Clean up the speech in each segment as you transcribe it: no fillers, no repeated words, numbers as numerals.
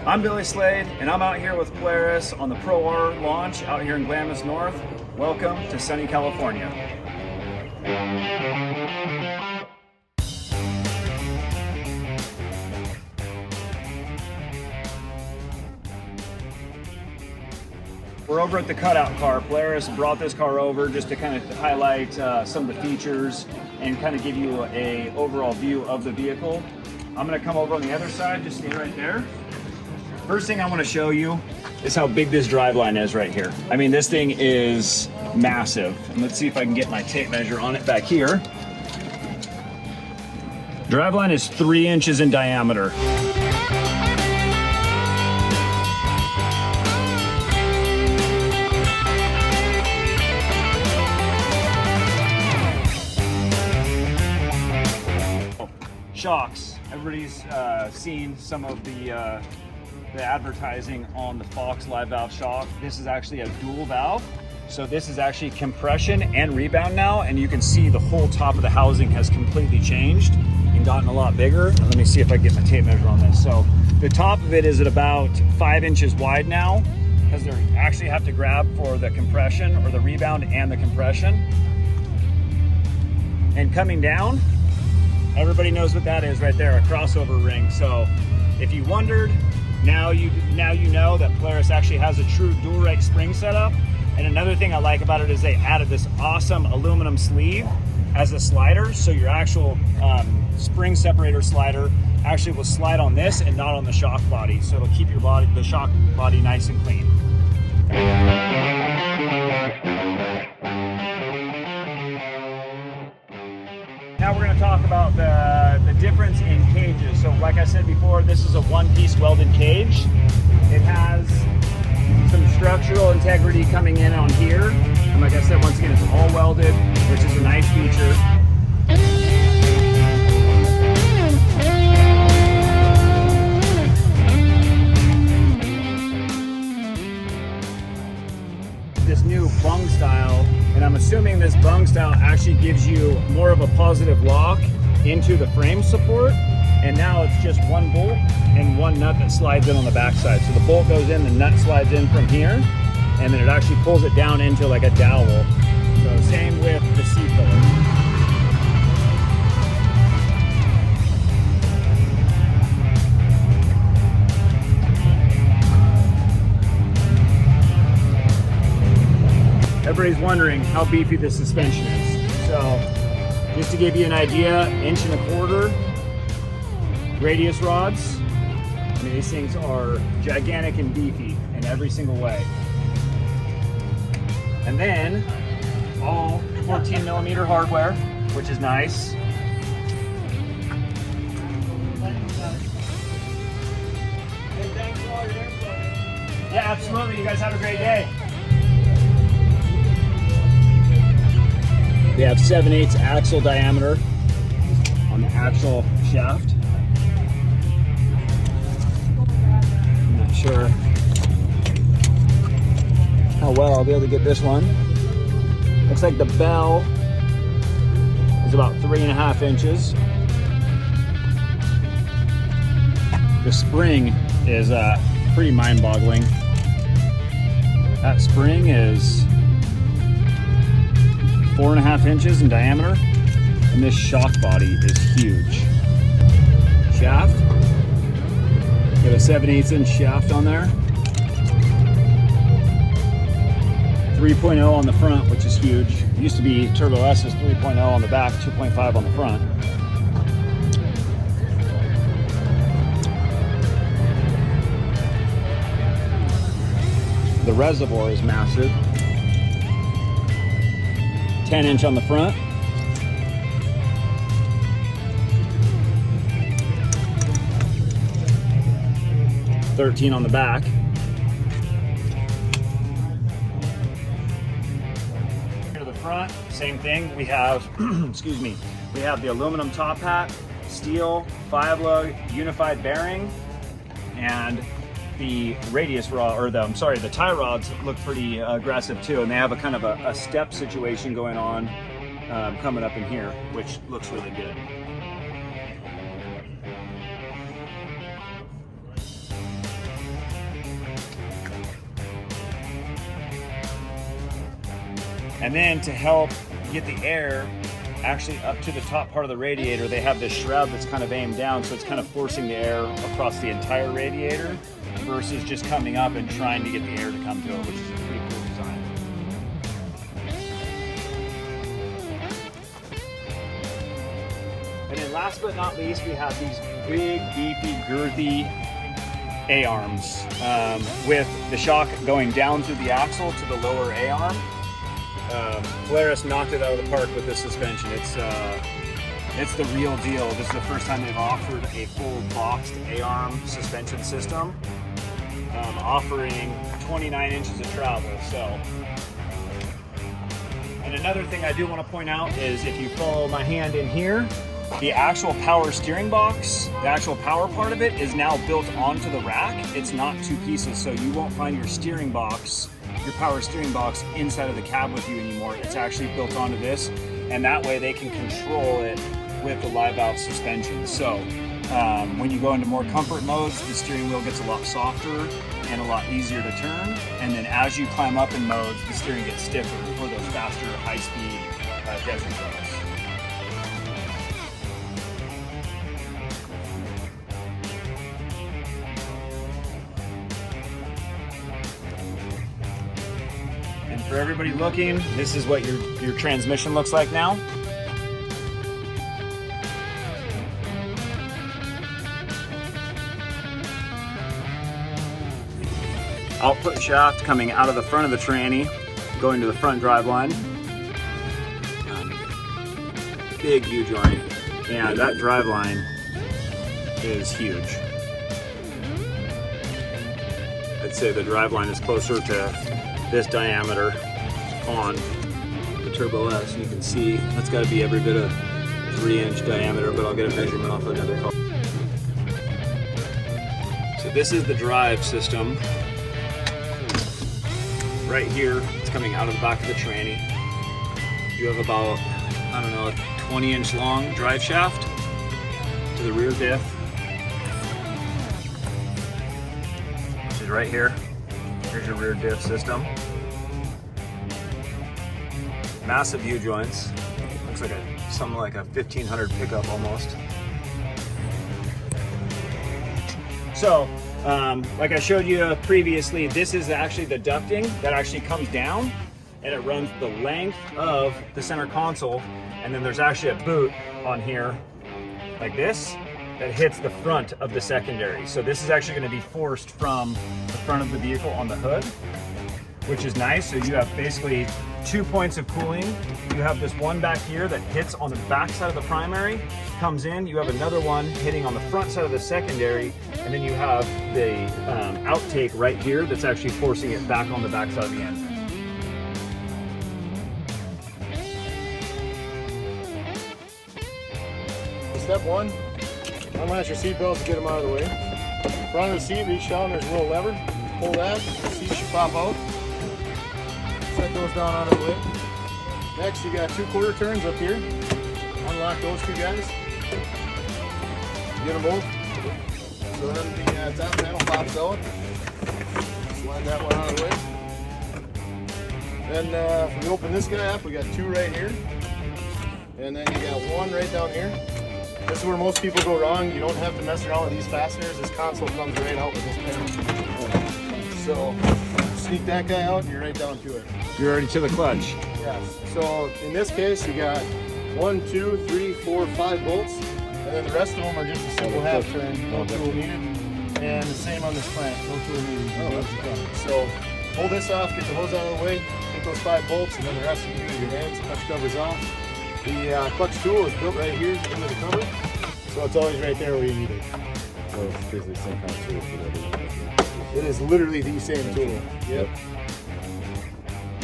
I'm Billy Slade, and I'm out here with Polaris on the ProR launch out here in Glamis North. Welcome to sunny California. We're over at the cutout car. Polaris brought this car over just to kind of highlight some of the features and kind of give you an overall view of the vehicle. I'm going to come over on the other side, just stay right there. First thing I want to show you is how big this driveline is right here. I mean, this thing is massive. And let's see if I can get my tape measure on it back here. Driveline is 3 inches in diameter. Shocks. Everybody's seen some of the advertising on the Fox live valve shock. This is actually a dual valve. So this is actually compression and rebound now, and you can see the whole top of the housing has completely changed and gotten a lot bigger. Let me see if I can get my tape measure on this. So the top of it is at about 5 inches wide now, because they actually have to grab for the compression or the rebound and the compression. And coming down, everybody knows what that is right there, a crossover ring. So if you wondered, now you know that Polaris actually has a true dual rake spring setup. And another thing I like about it is they added this awesome aluminum sleeve as a slider. So your actual spring separator slider actually will slide on this and not on the shock body. So it'll keep your body, the shock body, nice and clean. Now we're going to talk about the difference in cages. So like I said before, this is a one-piece welded cage. It has some structural integrity coming in on here. And like I said, once again, it's all welded, which is a nice feature. This new bung style, and I'm assuming this bung style actually gives you more of a positive lock into the frame support. And now it's just one bolt and one nut that slides in on the backside. So the bolt goes in, the nut slides in from here, and then it actually pulls it down into like a dowel. So same with the seat pillar. Everybody's wondering how beefy this suspension is. So just to give you an idea, 1.25 inch radius rods. I mean, these things are gigantic and beefy in every single way. And then all 14mm hardware, which is nice. Yeah, absolutely. You guys have a great day. They have 7/8 axle diameter on the axle shaft. I'm not sure how well I'll be able to get this one. Looks like the bell is about 3.5 inches. The spring is pretty mind-boggling. That spring is 4.5 inches in diameter, and this shock body is huge. Shaft, got a 7/8 inch shaft on there. 3.0 on the front, which is huge. It used to be Turbo S's 3.0 on the back, 2.5 on the front. The reservoir is massive. 10 inch on the front. $13 on the back. Here to the front, same thing. We have, excuse me, we have the aluminum top hat, steel, 5-lug unified bearing, and the radius rod, or the tie rods look pretty aggressive too, and they have a kind of a step situation going on coming up in here, which looks really good. And then to help get the air actually up to the top part of the radiator, they have this shroud that's kind of aimed down, so it's kind of forcing the air across the entire radiator versus just coming up and trying to get the air to come to it, which is a pretty cool design. And then last but not least, we have these big, beefy, girthy A-arms with the shock going down through the axle to the lower A-arm. Polaris knocked it out of the park with this suspension. It's the real deal. This is the first time they've offered a full boxed A-arm suspension system, offering 29 inches of travel. So, and another thing I do want to point out is if you follow my hand in here, the actual power steering box, the actual power part of it is now built onto the rack. It's not two pieces, so you won't find your steering box, your power steering box inside of the cab with you anymore. It's actually built onto this, and that way they can control it with the live out suspension. So when you go into more comfort modes, the steering wheel gets a lot softer and a lot easier to turn. And then as you climb up in modes, the steering gets stiffer for those faster, high-speed desert roads. For everybody looking, this is what your transmission looks like now. Output shaft coming out of the front of the tranny, going to the front drive line. Big U-joint, and that drive line is huge. I'd say the drive line is closer to this diameter on the Turbo S, and you can see that's got to be every bit of 3-inch diameter, but I'll get a measurement off another call. So this is the drive system right here. It's coming out of the back of the tranny. You have about, I don't know, a 20-inch long drive shaft to the rear diff, which is right here. Here's your rear diff system. Massive U-joints. Looks like something like a 1500 pickup almost. So, like I showed you previously, this is actually the ducting that actually comes down and it runs the length of the center console, and then there's actually a boot on here like this that hits the front of the secondary. So this is actually going to be forced from the front of the vehicle on the hood, which is nice. So you have basically 2 points of cooling. You have this one back here that hits on the back side of the primary, comes in. You have another one hitting on the front side of the secondary, and then you have the outtake right here that's actually forcing it back on the back side of the engine. Step one, unlatch your seatbelts to get them out of the way. Front of the seat, reach down, there's a little lever. Pull that, the seat should pop out. Set those down out of the way. Next, you got 2 quarter turns up here. Unlock those 2 guys. Get them both. So then the top panel pops out. Slide that one out of the way. Then if we open this guy up, we got 2 right here. And then you got 1 right down here. This is where most people go wrong. You don't have to mess around with these fasteners. This console comes right out with this panel. So sneak that guy out and you're right down to it. You're already to the clutch. Yes. So in this case, you got 1, 2, 3, 4, 5 bolts. And then the rest of them are just a simple half turn. No tool needed. And the same on this clamp. No tool needed. Oh, that's good. So pull this off, get the hose out of the way, take those 5 bolts, and then the rest you can do with your hands. Clutch cover's off. The clutch tool is built right here into the cover, so it's always right there where you need it. So it's basically the same kind of tool for everything. It is literally the same tool. Yep.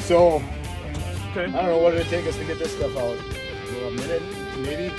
So, Okay. I don't know what did it take us to get this stuff out. A minute, maybe.